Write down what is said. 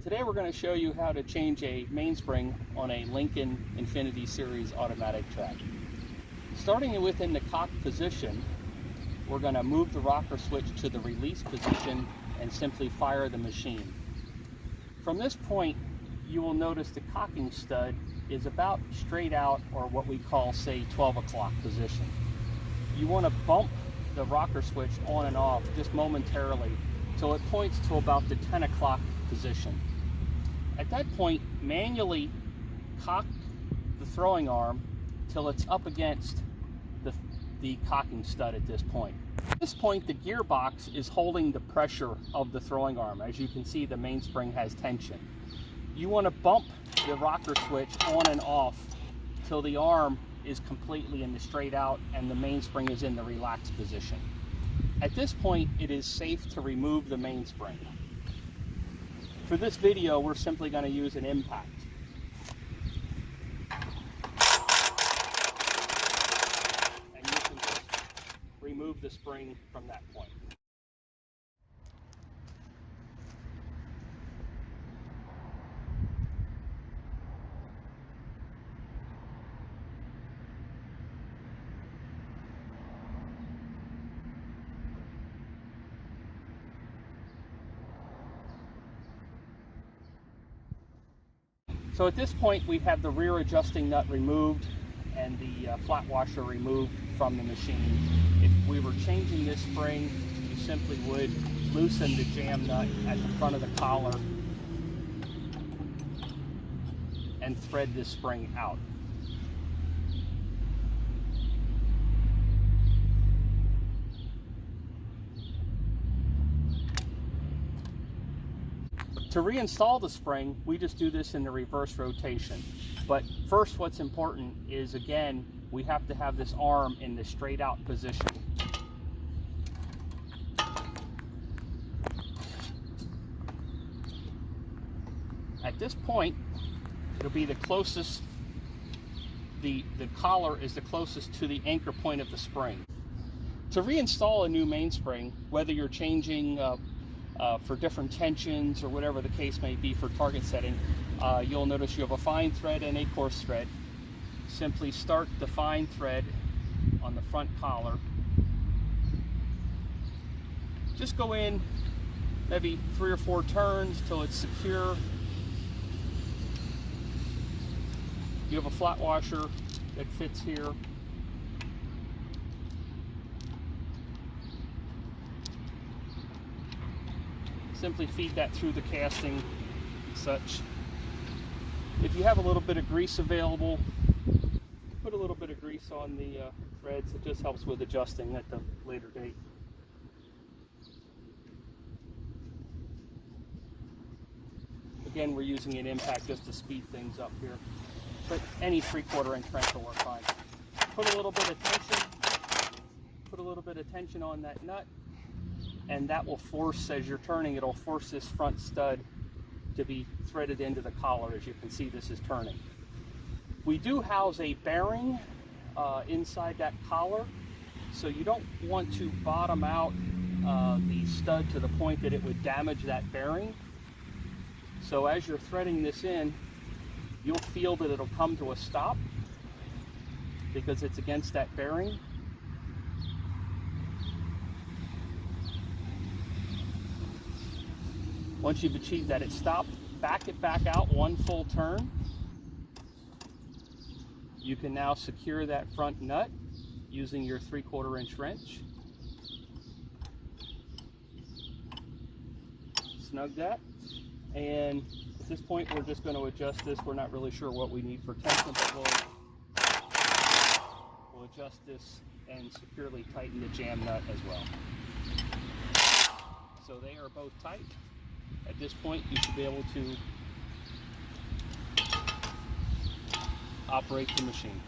Today we're going to show you how to change a mainspring on a Lincoln Infinity Series automatic tread. Starting within the cock position, we're going to move the rocker switch to the release position and simply fire the machine. From this point, you will notice the cocking stud is about straight out, or what we call, say, 12 o'clock position. You want to bump the rocker switch on and off just momentarily till it points to about the 10 o'clock position. At that point, manually cock the throwing arm till it's up against the cocking stud at this point. At this point, the gearbox is holding the pressure of the throwing arm. As you can see, the mainspring has tension. You want to bump the rocker switch on and off till the arm is completely in the straight out and the mainspring is in the relaxed position. At this point, it is safe to remove the mainspring. For this video, we're simply going to use an impact. And you can just remove the spring from that point. So at this point, we have the rear adjusting nut removed and the flat washer removed from the machine. If we were changing this spring, you simply would loosen the jam nut at the front of the collar and thread this spring out. To reinstall the spring, we just do this in the reverse rotation. But first, what's important is, again, we have to have this arm in the straight out position. At this point, it'll be the closest, the collar is the closest to the anchor point of the spring. To reinstall a new mainspring, whether you're changing for different tensions or whatever the case may be for target setting, you'll notice you have a fine thread and a coarse thread. Simply start the fine thread on the front collar. Just go in maybe 3 or 4 turns till it's secure. You have a flat washer that fits here. Simply feed that through the casting and such. If you have a little bit of grease available, put a little bit of grease on the threads. It just helps with adjusting at the later date. Again, we're using an impact just to speed things up here, but any 3/4 inch wrench will work fine. Put a little bit of tension on that nut, and that will force, as you're turning, it'll force this front stud to be threaded into the collar. As you can see, this is turning. We do house a bearing inside that collar, so you don't want to bottom out the stud to the point that it would damage that bearing. So as you're threading this in, you'll feel that it'll come to a stop because it's against that bearing. Once you've achieved that it's stopped, back it back out 1 full turn. You can now secure that front nut using your 3/4 inch wrench. Snug that. And at this point, we're just going to adjust this. We're not really sure what we need for tension, but we'll adjust this and securely tighten the jam nut as well. So they are both tight. At this point, you should be able to operate the machine.